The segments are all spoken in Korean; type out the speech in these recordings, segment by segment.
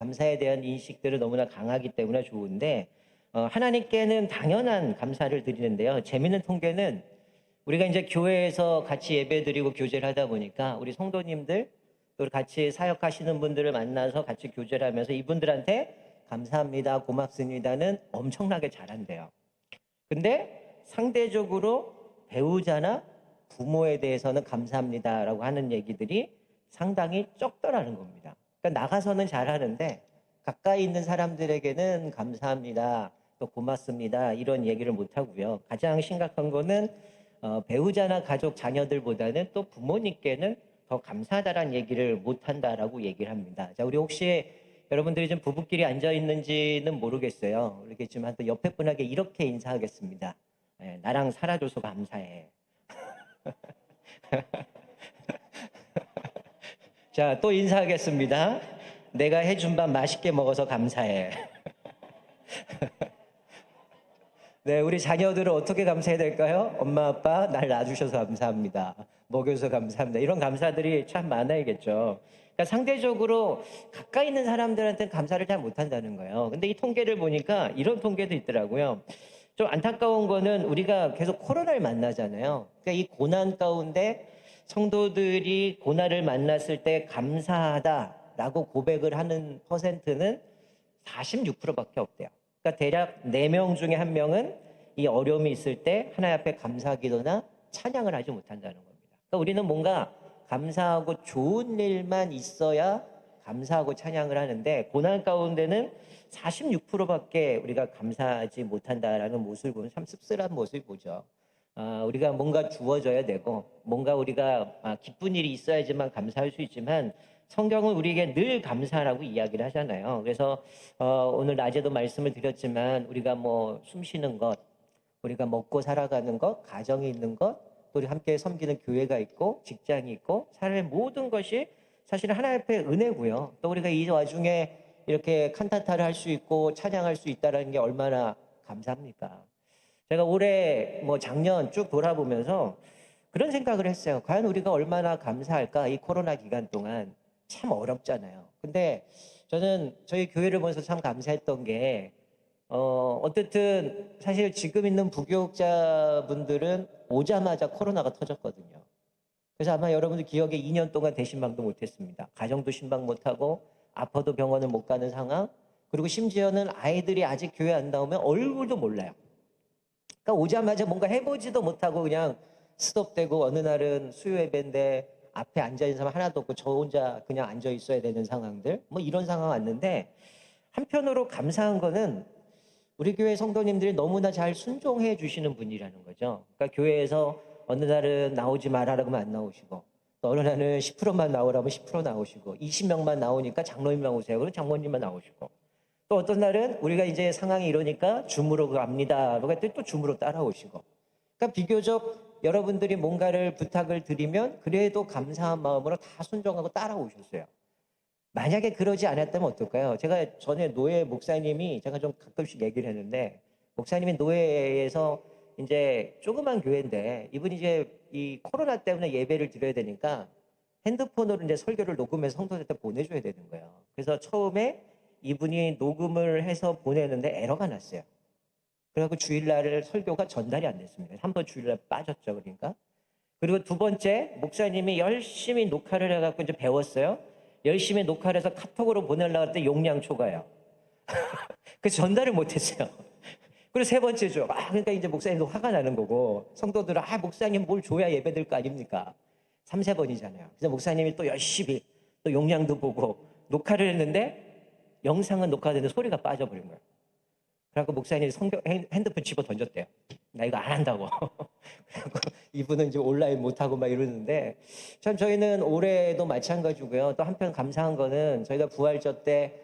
감사에 대한 인식들은 너무나 강하기 때문에 좋은데 하나님께는 당연한 감사를 드리는데요. 재미있는 통계는 우리가 이제 교회에서 같이 예배드리고 교제를 하다 보니까 우리 성도님들 또 같이 사역하시는 분들을 만나서 같이 교제를 하면서 이분들한테 감사합니다, 고맙습니다는 엄청나게 잘한대요. 근데 상대적으로 배우자나 부모에 대해서는 감사합니다라고 하는 얘기들이 상당히 적더라는 겁니다. 그러니까 나가서는 잘하는데 가까이 있는 사람들에게는 감사합니다, 또 고맙습니다 이런 얘기를 못하고요. 가장 심각한 거는 배우자나 가족, 자녀들보다는 또 부모님께는 더 감사하다라는 얘기를 못한다라고 얘기를 합니다. 자, 우리 혹시 여러분들이 좀 부부끼리 앉아 있는지는 모르겠어요. 모르겠지만 또 옆에 분에게 이렇게 인사하겠습니다. 나랑 살아줘서 감사해. 자, 또 인사하겠습니다. 내가 해준 밥 맛있게 먹어서 감사해. 네, 우리 자녀들은 어떻게 감사해야 될까요? 엄마, 아빠, 날 낳아주셔서 감사합니다. 먹여서 감사합니다. 이런 감사들이 참 많아야겠죠. 그러니까 상대적으로 가까이 있는 사람들한테는 감사를 잘 못한다는 거예요. 근데 이 통계를 보니까 이런 통계도 있더라고요. 좀 안타까운 거는 우리가 계속 코로나를 만나잖아요. 그러니까 이 고난 가운데 성도들이 고난을 만났을 때 감사하다라고 고백을 하는 퍼센트는 46%밖에 없대요. 그러니까 대략 4명 중에 1명은 이 어려움이 있을 때 하나님 앞에 감사기도나 찬양을 하지 못한다는 겁니다. 그러니까 우리는 뭔가 감사하고 좋은 일만 있어야 감사하고 찬양을 하는데 고난 가운데는 46%밖에 우리가 감사하지 못한다라는 모습을 보면 참 씁쓸한 모습을 보죠. 우리가 뭔가 주어져야 되고 뭔가 우리가 기쁜 일이 있어야지만 감사할 수 있지만 성경은 우리에게 늘 감사라고 이야기를 하잖아요. 그래서 오늘 낮에도 말씀을 드렸지만 우리가 뭐 숨 쉬는 것, 우리가 먹고 살아가는 것, 가정이 있는 것, 또 우리 함께 섬기는 교회가 있고 직장이 있고 삶의 모든 것이 사실은 하나님 앞에 은혜고요. 또 우리가 이 와중에 이렇게 칸타타를 할 수 있고 찬양할 수 있다는 게 얼마나 감사합니까? 제가 올해 뭐 작년 쭉 돌아보면서 그런 생각을 했어요. 과연 우리가 얼마나 감사할까? 이 코로나 기간 동안 참 어렵잖아요. 근데 저는 저희 교회를 보면서 참 감사했던 게 어쨌든 사실 지금 있는 부교육자분들은 오자마자 코로나가 터졌거든요. 그래서 아마 여러분들 기억에 2년 동안 대신방도 못했습니다. 가정도 신방 못하고 아파도 병원을 못 가는 상황. 그리고 심지어는 아이들이 아직 교회 안 나오면 얼굴도 몰라요. 그러니까 오자마자 뭔가 해보지도 못하고 그냥 스톱되고 어느 날은 수요 예배인데 앞에 앉아있는 사람 하나도 없고 저 혼자 그냥 앉아 있어야 되는 상황들 뭐 이런 상황 왔는데 한편으로 감사한 거는 우리 교회 성도님들이 너무나 잘 순종해 주시는 분이라는 거죠. 그러니까 교회에서 어느 날은 나오지 말아라고 하면 안 나오시고 또 어느 날은 10%만 나오라면 10% 나오시고 20명만 나오니까 장로님만 오세요. 그럼 장모님만 나오시고 또 어떤 날은 우리가 이제 상황이 이러니까 줌으로 갑니다. 그러고 했더니 또 줌으로 따라오시고. 그러니까 비교적 여러분들이 뭔가를 부탁을 드리면 그래도 감사한 마음으로 다 순종하고 따라오셨어요. 만약에 그러지 않았다면 어떨까요? 제가 전에 노예 목사님이 제가 좀 가끔씩 얘기를 했는데 목사님이 노예에서 이제 조그만 교회인데 이분이 이제 이 코로나 때문에 예배를 드려야 되니까 핸드폰으로 이제 설교를 녹음해서 성도들한테 보내줘야 되는 거예요. 그래서 처음에 이분이 녹음을 해서 보내는데 에러가 났어요. 그래갖고 주일날 설교가 전달이 안 됐습니다. 한 번 주일날 빠졌죠, 그러니까. 그리고 두 번째, 목사님이 열심히 녹화를 해갖고 이제 배웠어요. 열심히 녹화를 해서 카톡으로 보내려고 했더니 용량 초과요. 그래서 전달을 못했어요. 그리고 세 번째죠. 그러니까 이제 목사님도 화가 나는 거고, 성도들은, 목사님 뭘 줘야 예배될 거 아닙니까? 3, 4번이잖아요. 그래서 목사님이 또 열심히 또 용량도 보고 녹화를 했는데, 영상은 녹화되는데 소리가 빠져버린 거예요. 그래갖고 목사님이 핸드폰 집어 던졌대요. 나 이거 안 한다고. 그래갖고 이분은 이제 온라인 못하고 막 이러는데, 참 저희는 올해도 마찬가지고요. 또 한편 감사한 거는 저희가 부활절 때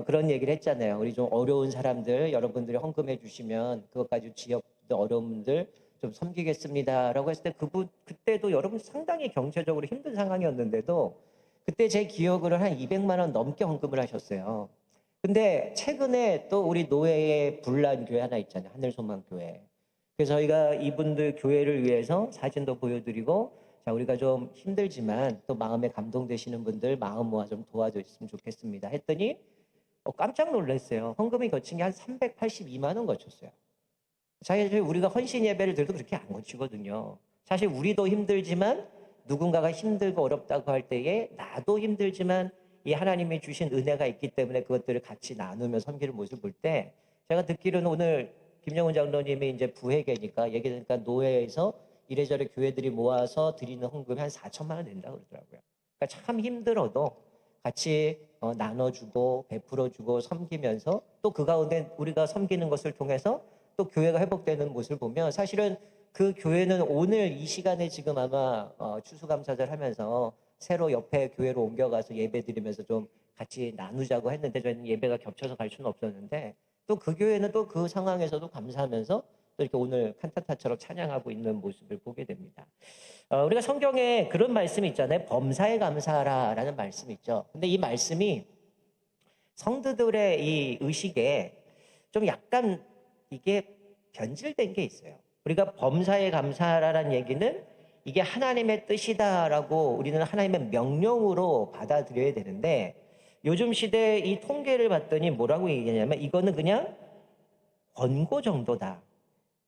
그런 얘기를 했잖아요. 우리 좀 어려운 사람들 여러분들이 헌금해 주시면 그것 가지고 지역 어려움들 좀 섬기겠습니다라고 했을 때 그때도 여러분 상당히 경제적으로 힘든 상황이었는데도 그때 제 기억으로 한 200만 원 넘게 헌금을 하셨어요. 근데 최근에 또 우리 노예의 불난 교회 하나 있잖아요. 하늘소망교회. 그래서 저희가 이분들 교회를 위해서 사진도 보여드리고, 자, 우리가 좀 힘들지만 또 마음에 감동되시는 분들 마음 모아 좀 도와줬으면 좋겠습니다. 했더니 깜짝 놀랐어요. 헌금이 거친 게 한 382만 원 거쳤어요. 사실 우리가 헌신 예배를 드려도 그렇게 안 거치거든요. 사실 우리도 힘들지만 누군가가 힘들고 어렵다고 할 때에 나도 힘들지만 이 하나님이 주신 은혜가 있기 때문에 그것들을 같이 나누며 섬기는 모습을 볼 때 제가 듣기로는 오늘 김영훈 장로님이 이제 부회계니까 얘기하니까 노회에서 이래저래 교회들이 모아서 드리는 헌금이 한 4천만 원 된다고 그러더라고요. 그러니까 참 힘들어도 같이 나눠주고 베풀어주고 섬기면서 또 그 가운데 우리가 섬기는 것을 통해서 또 교회가 회복되는 모습을 보면 사실은 그 교회는 오늘 이 시간에 지금 아마 추수감사절 하면서 새로 옆에 교회로 옮겨가서 예배 드리면서 좀 같이 나누자고 했는데 저희는 예배가 겹쳐서 갈 수는 없었는데 또 그 교회는 또 그 상황에서도 감사하면서 또 이렇게 오늘 칸타타처럼 찬양하고 있는 모습을 보게 됩니다. 우리가 성경에 그런 말씀이 있잖아요. 범사에 감사하라라는 말씀이 있죠. 근데 이 말씀이 성도들의 이 의식에 좀 약간 이게 변질된 게 있어요. 우리가 범사에 감사하라는 얘기는 이게 하나님의 뜻이다라고 우리는 하나님의 명령으로 받아들여야 되는데 요즘 시대에 이 통계를 봤더니 뭐라고 얘기하냐면 이거는 그냥 권고 정도다.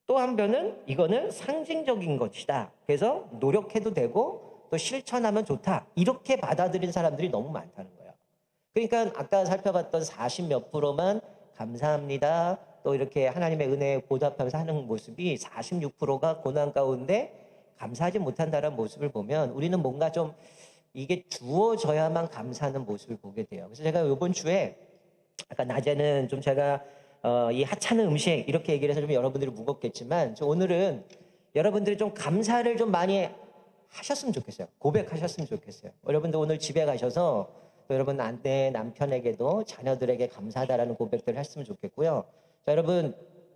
또 한편은 이거는 상징적인 것이다. 그래서 노력해도 되고 또 실천하면 좋다. 이렇게 받아들인 사람들이 너무 많다는 거예요. 그러니까 아까 살펴봤던 40 몇 프로만 감사합니다. 또 이렇게 하나님의 은혜에 보답하면서 하는 모습이 46%가 고난 가운데 감사하지 못한다는 모습을 보면 우리는 뭔가 좀 이게 주어져야만 감사하는 모습을 보게 돼요. 그래서 제가 이번 주에 아까 낮에는 좀 제가 이 하찮은 음식 이렇게 얘기를 해서 좀 여러분들이 무겁겠지만 오늘은 여러분들이 좀 감사를 좀 많이 하셨으면 좋겠어요. 고백하셨으면 좋겠어요. 여러분들 오늘 집에 가셔서 또 여러분 아내 남편에게도 자녀들에게 감사하다라는 고백들을 했으면 좋겠고요. 자,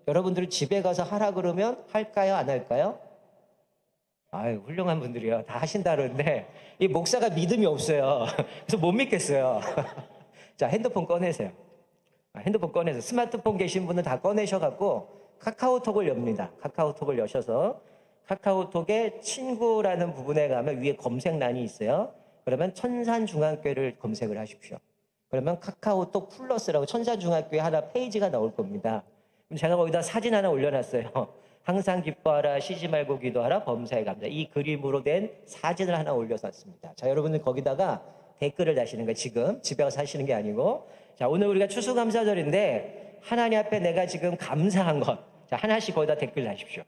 여러분들이 집에 가서 하라 그러면 할까요? 안 할까요? 아유, 훌륭한 분들이요. 다 하신다 그러는데 이 목사가 믿음이 없어요. 그래서 못 믿겠어요. 자, 핸드폰 꺼내세요. 핸드폰 꺼내서 스마트폰 계신 분은 다 꺼내셔갖고 카카오톡을 엽니다. 카카오톡을 여셔서 카카오톡에 친구라는 부분에 가면 위에 검색란이 있어요. 그러면 천산중학교를 검색을 하십시오. 그러면 카카오톡 플러스라고 천산중학교에 하나 페이지가 나올 겁니다. 그럼 제가 거기다 사진 하나 올려놨어요. 항상 기뻐하라, 쉬지 말고 기도하라, 범사에 감사. 이 그림으로 된 사진을 하나 올려놨습니다. 자, 여러분은 거기다가 댓글을 다시는 거예요. 지금 집에 가서 하시는 게 아니고. 자, 오늘 우리가 추수감사절인데 하나님 앞에 내가 지금 감사한 것. 자, 하나씩 거기다 댓글 다십시오.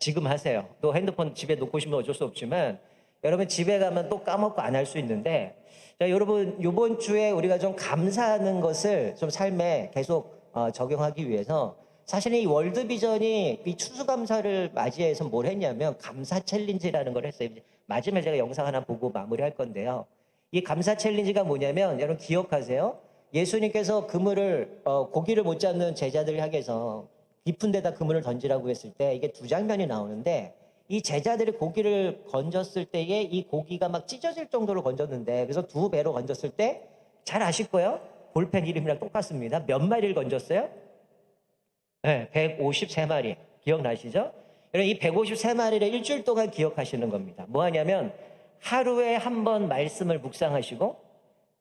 지금 하세요. 또 핸드폰 집에 놓고 오시면 어쩔 수 없지만 여러분 집에 가면 또 까먹고 안 할 수 있는데 자, 여러분 이번 주에 우리가 좀 감사하는 것을 좀 삶에 계속 적용하기 위해서 사실은 이 월드비전이 이 추수감사를 맞이해서 뭘 했냐면 감사 챌린지라는 걸 했어요. 마지막에 제가 영상 하나 보고 마무리할 건데요. 이 감사 챌린지가 뭐냐면 여러분 기억하세요? 예수님께서 그물을 고기를 못 잡는 제자들을 향해서 깊은 데다 그물을 던지라고 했을 때 이게 두 장면이 나오는데 이 제자들이 고기를 건졌을 때에 이 고기가 막 찢어질 정도로 건졌는데 그래서 두 배로 건졌을 때 잘 아실 거예요? 볼펜 이름이랑 똑같습니다. 몇 마리를 건졌어요? 네, 153마리. 기억나시죠? 여러분 이 153마리를 일주일 동안 기억하시는 겁니다. 뭐 하냐면 하루에 한 번 말씀을 묵상하시고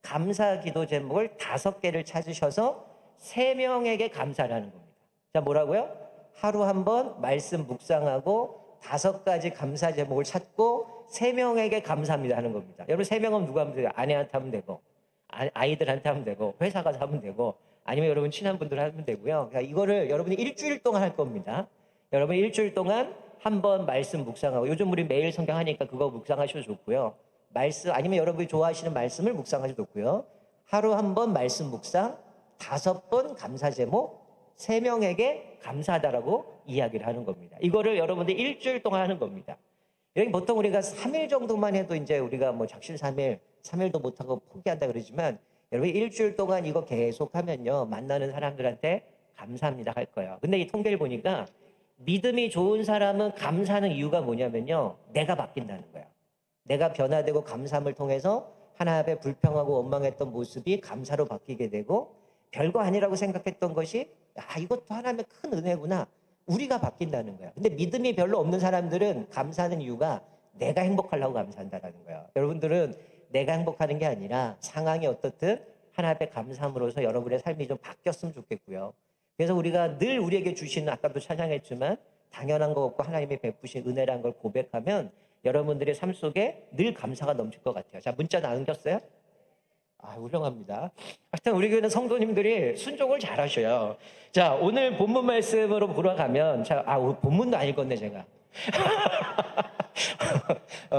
감사 기도 제목을 5개를 찾으셔서 3명에게 감사를 하는 겁니다. 자, 뭐라고요? 하루 한 번 말씀 묵상하고 5가지 감사 제목을 찾고 3명에게 감사합니다 하는 겁니다. 여러분 3명은 누가 하면 돼요? 아내한테 하면 되고 아이들한테 하면 되고 회사 가서 하면 되고 아니면 여러분 친한 분들 하면 되고요. 그러니까 이거를 여러분이 일주일 동안 할 겁니다. 여러분 일주일 동안 한 번 말씀 묵상하고 요즘 우리 매일 성경 하니까 그거 묵상하셔도 좋고요. 말씀 아니면 여러분이 좋아하시는 말씀을 묵상하셔도 좋고요. 하루 한 번 말씀 묵상 5번 감사 제목 3명에게 감사하다라고 이야기를 하는 겁니다. 이거를 여러분들 일주일 동안 하는 겁니다. 여기 보통 우리가 3일 정도만 해도 이제 우리가 뭐 작실 3일도 못하고 포기한다 그러지만 여러분 일주일 동안 이거 계속 하면요. 만나는 사람들한테 감사합니다 할 거예요. 근데 이 통계를 보니까 믿음이 좋은 사람은 감사하는 이유가 뭐냐면요. 내가 바뀐다는 거예요. 내가 변화되고 감사함을 통해서 하나님 앞에 불평하고 원망했던 모습이 감사로 바뀌게 되고 별거 아니라고 생각했던 것이 이것도 하나님의 큰 은혜구나. 우리가 바뀐다는 거예요. 근데 믿음이 별로 없는 사람들은 감사하는 이유가 내가 행복하려고 감사한다는 거예요. 여러분들은 내가 행복하는 게 아니라 상황이 어떻든 하나님 앞에 감사함으로써 여러분의 삶이 좀 바뀌었으면 좋겠고요. 그래서 우리가 늘 우리에게 주시는, 아까도 찬양했지만 당연한 것 없고 하나님이 베푸신 은혜라는 걸 고백하면 여러분들의 삶 속에 늘 감사가 넘칠 것 같아요. 자, 문자 남겼어요? 아, 훌륭합니다. 하여튼 우리 교회는 성도님들이 순종을 잘 하셔요. 자, 오늘 본문 말씀으로 돌아가면, 자, 본문도 안 읽었네, 제가.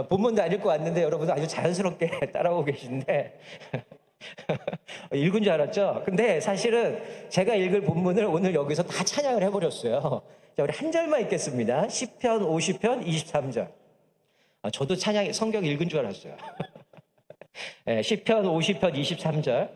본문도 안 읽고 왔는데 여러분도 아주 자연스럽게 따라오고 계신데 읽은 줄 알았죠? 근데 사실은 제가 읽을 본문을 오늘 여기서 다 찬양을 해버렸어요. 자, 우리 한 절만 읽겠습니다. 시편 50편 23절. 저도 찬양, 성경 읽은 줄 알았어요. 네, 시편 50편 23절.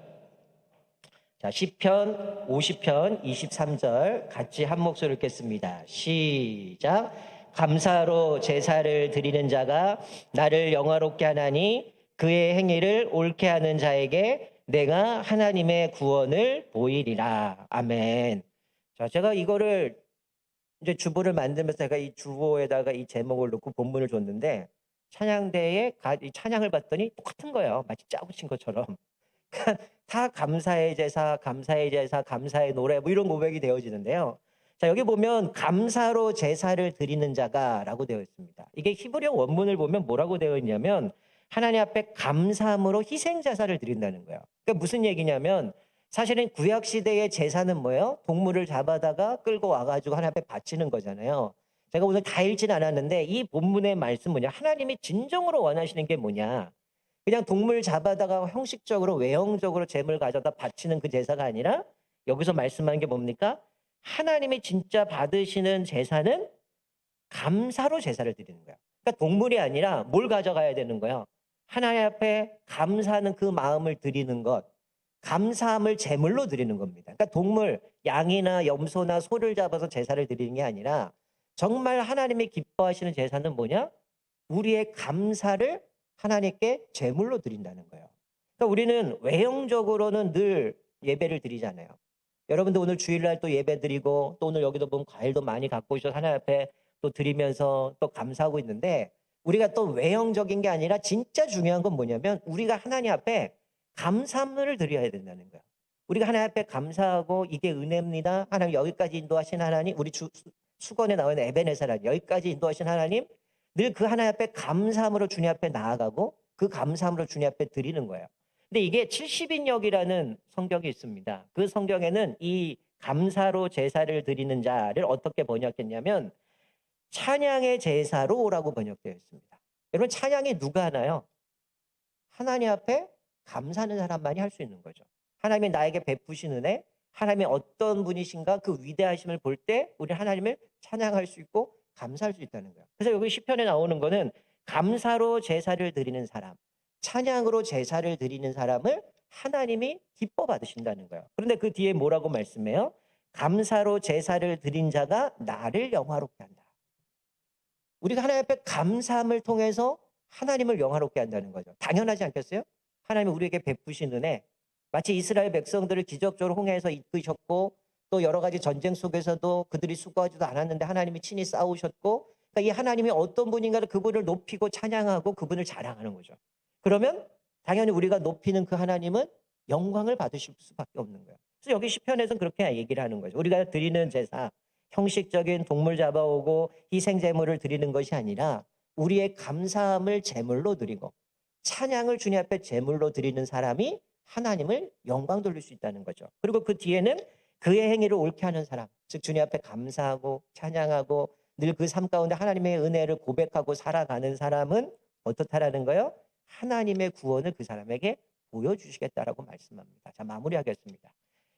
자, 시편 50편 23절 같이 한 목소리 읽겠습니다. 시작. 감사로 제사를 드리는 자가 나를 영화롭게 하나니 그의 행위를 옳게 하는 자에게 내가 하나님의 구원을 보이리라. 아멘. 자, 제가 이거를 이제 주보를 만들면서 제가 이 주보에다가 이 제목을 넣고 본문을 줬는데 찬양대에 이 찬양을 봤더니 똑같은 거예요. 마치 짜붙인 것처럼. 다 감사의 제사, 감사의 제사, 감사의 노래 뭐 이런 고백이 되어지는데요. 자, 여기 보면 감사로 제사를 드리는 자가라고 되어 있습니다. 이게 히브리어 원문을 보면 뭐라고 되어 있냐면 하나님 앞에 감사함으로 희생 제사를 드린다는 거예요. 그러니까 무슨 얘기냐면 사실은 구약 시대의 제사는 뭐예요? 동물을 잡아다가 끌고 와가지고 하나님 앞에 바치는 거잖아요. 제가 오늘 다 읽진 않았는데 이 본문의 말씀 뭐냐? 하나님이 진정으로 원하시는 게 뭐냐? 그냥 동물 잡아다가 형식적으로 외형적으로 제물 가져다 바치는 그 제사가 아니라 여기서 말씀하는 게 뭡니까? 하나님이 진짜 받으시는 제사는 감사로 제사를 드리는 거예요. 그러니까 동물이 아니라 뭘 가져가야 되는 거예요? 하나님 앞에 감사하는 그 마음을 드리는 것, 감사함을 제물로 드리는 겁니다. 그러니까 동물, 양이나 염소나 소를 잡아서 제사를 드리는 게 아니라 정말 하나님이 기뻐하시는 제사는 뭐냐? 우리의 감사를 하나님께 제물로 드린다는 거예요. 그러니까 우리는 외형적으로는 늘 예배를 드리잖아요. 여러분들 오늘 주일날 또 예배 드리고 또 오늘 여기도 보면 과일도 많이 갖고 오셔서 하나님 앞에 또 드리면서 또 감사하고 있는데 우리가 또 외형적인 게 아니라 진짜 중요한 건 뭐냐면 우리가 하나님 앞에 감사함을 드려야 된다는 거예요. 우리가 하나님 앞에 감사하고 이게 은혜입니다. 하나님 여기까지 인도하신 하나님, 우리 수건에 나와 있는 에베네사라 여기까지 인도하신 하나님, 늘 그 하나님 앞에 감사함으로 주님 앞에 나아가고 그 감사함으로 주님 앞에 드리는 거예요. 근데 이게 70인역이라는 성경이 있습니다. 그 성경에는 이 감사로 제사를 드리는 자를 어떻게 번역했냐면 찬양의 제사로라고 번역되어 있습니다. 여러분 찬양이 누가 하나요? 하나님 앞에 감사하는 사람만이 할 수 있는 거죠. 하나님이 나에게 베푸신 은혜, 하나님이 어떤 분이신가 그 위대하심을 볼 때 우리 하나님을 찬양할 수 있고 감사할 수 있다는 거예요. 그래서 여기 시편에 나오는 거는 감사로 제사를 드리는 사람, 찬양으로 제사를 드리는 사람을 하나님이 기뻐 받으신다는 거예요. 그런데 그 뒤에 뭐라고 말씀해요? 감사로 제사를 드린 자가 나를 영화롭게 한다. 우리가 하나님 앞에 감사함을 통해서 하나님을 영화롭게 한다는 거죠. 당연하지 않겠어요? 하나님이 우리에게 베푸신 은혜, 마치 이스라엘 백성들을 기적적으로 홍해에서 이끄셨고 또 여러 가지 전쟁 속에서도 그들이 수고하지도 않았는데 하나님이 친히 싸우셨고 그러니까 이 하나님이 어떤 분인가를 그분을 높이고 찬양하고 그분을 자랑하는 거죠. 그러면 당연히 우리가 높이는 그 하나님은 영광을 받으실 수밖에 없는 거예요. 그래서 여기 시편에서는 그렇게 얘기를 하는 거죠. 우리가 드리는 제사, 형식적인 동물 잡아오고 희생 제물을 드리는 것이 아니라 우리의 감사함을 제물로 드리고 찬양을 주님 앞에 제물로 드리는 사람이 하나님을 영광 돌릴 수 있다는 거죠. 그리고 그 뒤에는 그의 행위를 옳게 하는 사람, 즉 주님 앞에 감사하고 찬양하고 늘 그 삶 가운데 하나님의 은혜를 고백하고 살아가는 사람은 어떻다라는 거예요? 하나님의 구원을 그 사람에게 보여주시겠다라고 말씀합니다. 자, 마무리하겠습니다.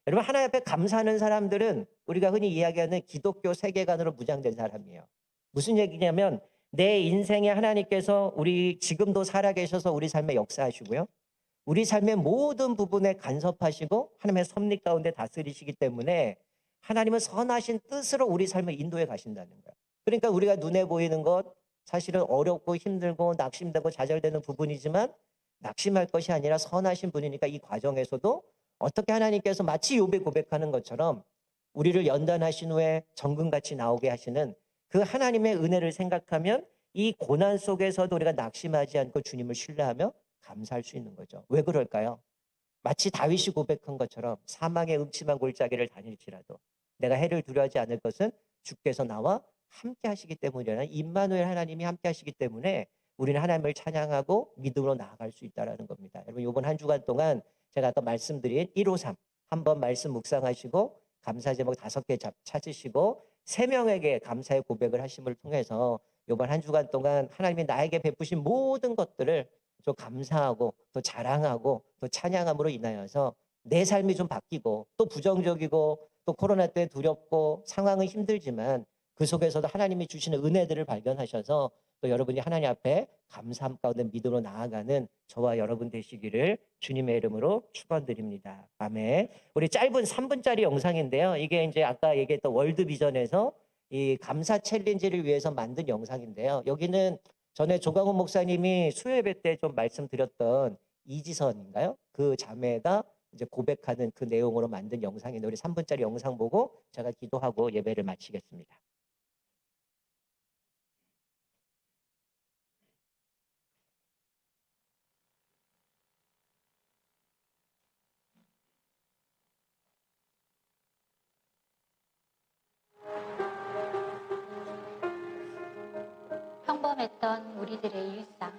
여러분 하나님 앞에 감사하는 사람들은 우리가 흔히 이야기하는 기독교 세계관으로 무장된 사람이에요. 무슨 얘기냐면 내 인생에 하나님께서 우리 지금도 살아계셔서 우리 삶에 역사하시고요. 우리 삶의 모든 부분에 간섭하시고 하나님의 섭리 가운데 다스리시기 때문에 하나님은 선하신 뜻으로 우리 삶을 인도해 가신다는 거예요. 그러니까 우리가 눈에 보이는 것 사실은 어렵고 힘들고 낙심되고 좌절되는 부분이지만 낙심할 것이 아니라 선하신 분이니까 이 과정에서도 어떻게 하나님께서 마치 욥이 고백하는 것처럼 우리를 연단하신 후에 정금같이 나오게 하시는 그 하나님의 은혜를 생각하면 이 고난 속에서도 우리가 낙심하지 않고 주님을 신뢰하며 감사할 수 있는 거죠. 왜 그럴까요? 마치 다윗이 고백한 것처럼 사망의 음침한 골짜기를 다닐지라도 내가 해를 두려워하지 않을 것은 주께서 나와 함께 하시기 때문이라는 임마누엘 하나님이 함께 하시기 때문에 우리는 하나님을 찬양하고 믿음으로 나아갈 수 있다는 겁니다. 여러분 이번 한 주간 동안 제가 아까 말씀드린 153 한번 말씀 묵상하시고 감사 제목 5개 찾으시고 3명에게 감사의 고백을 하심을 통해서 이번 한 주간 동안 하나님이 나에게 베푸신 모든 것들을 좀 감사하고 또 자랑하고 또 찬양함으로 인하여서 내 삶이 좀 바뀌고 또 부정적이고 또 코로나 때 두렵고 상황은 힘들지만 그 속에서도 하나님이 주시는 은혜들을 발견하셔서 또 여러분이 하나님 앞에 감사함 가운데 믿음으로 나아가는 저와 여러분 되시기를 주님의 이름으로 축원드립니다. 아멘. 우리 짧은 3분짜리 영상인데요. 이게 이제 아까 얘기했던 월드비전에서 이 감사 챌린지를 위해서 만든 영상인데요. 여기는 전에 조광훈 목사님이 수요예배 때 좀 말씀드렸던 이지선인가요? 그 자매가 이제 고백하는 그 내용으로 만든 영상인데 우리 3분짜리 영상 보고 제가 기도하고 예배를 마치겠습니다. 평범했던 우리들의 일상,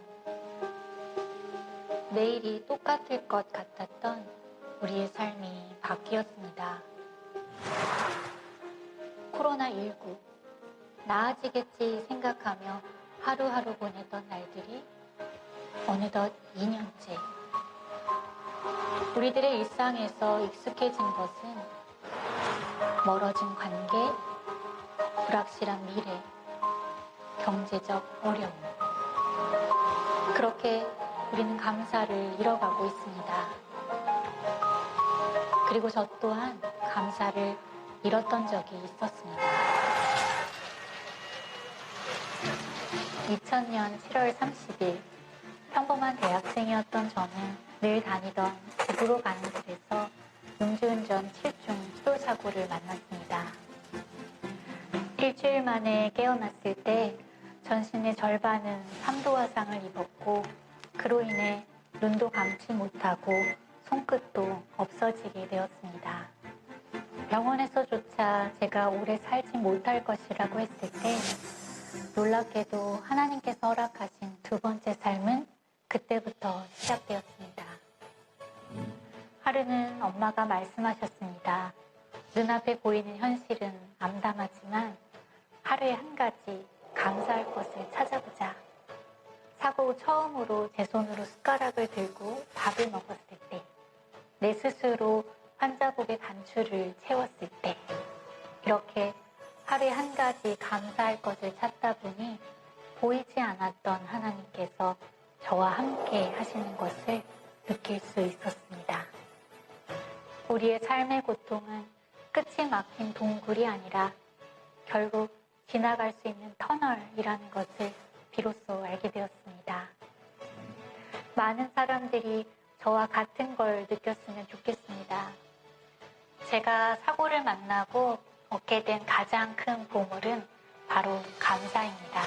내일이 똑같을 것 같았던 우리의 삶이 바뀌었습니다. 코로나19, 나아지겠지 생각하며 하루하루 보내던 날들이 어느덧 2년째. 우리들의 일상에서 익숙해진 것은 멀어진 관계, 불확실한 미래, 경제적 어려움. 그렇게 우리는 감사를 잃어가고 있습니다. 그리고 저 또한 감사를 잃었던 적이 있었습니다. 2000년 7월 30일 평범한 대학생이었던 저는 늘 다니던 집으로 가는 길에서 음주운전 7중 초사고를 만났습니다. 일주일 만에 깨어났을 때 전신의 절반은 3도 화상을 입었고 그로 인해 눈도 감지 못하고 손끝도 없어지게 되었습니다. 병원에서조차 제가 오래 살지 못할 것이라고 했을 때 놀랍게도 하나님께서 허락하신 2번째 삶은 그때부터 시작되었습니다. 하루는 엄마가 말씀하셨습니다. 눈앞에 보이는 현실은 암담하지만 하루에 한 가지 감사할 것을 찾아보자. 사고 후 처음으로 제 손으로 숟가락을 들고 밥을 먹었을 때, 내 스스로 환자복의 단추를 채웠을 때, 이렇게 하루에 한 가지 감사할 것을 찾다 보니 보이지 않았던 하나님께서 저와 함께 하시는 것을 느낄 수 있었습니다. 우리의 삶의 고통은 끝이 막힌 동굴이 아니라 결국 지나갈 수 있는 터널이라는 것을 비로소 알게 되었습니다. 많은 사람들이 저와 같은 걸 느꼈으면 좋겠습니다. 제가 사고를 만나고 얻게 된 가장 큰 보물은 바로 감사입니다.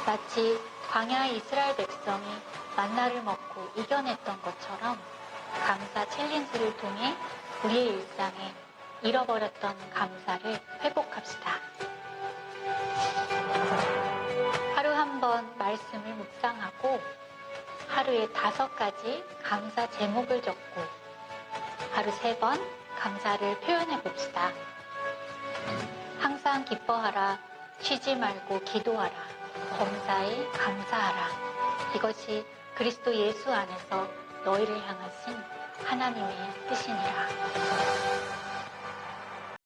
마치 광야의 이스라엘 백성이 만나를 먹고 이겨냈던 것처럼 감사 챌린지를 통해 우리의 일상에 잃어버렸던 감사를 회복합시다. 하루 한 번 말씀을 묵상하고 하루에 5가지 감사 제목을 적고 하루 3번 감사를 표현해 봅시다. 항상 기뻐하라, 쉬지 말고 기도하라, 범사에 감사하라. 이것이 그리스도 예수 안에서 너희를 향하신 하나님의 뜻이니라.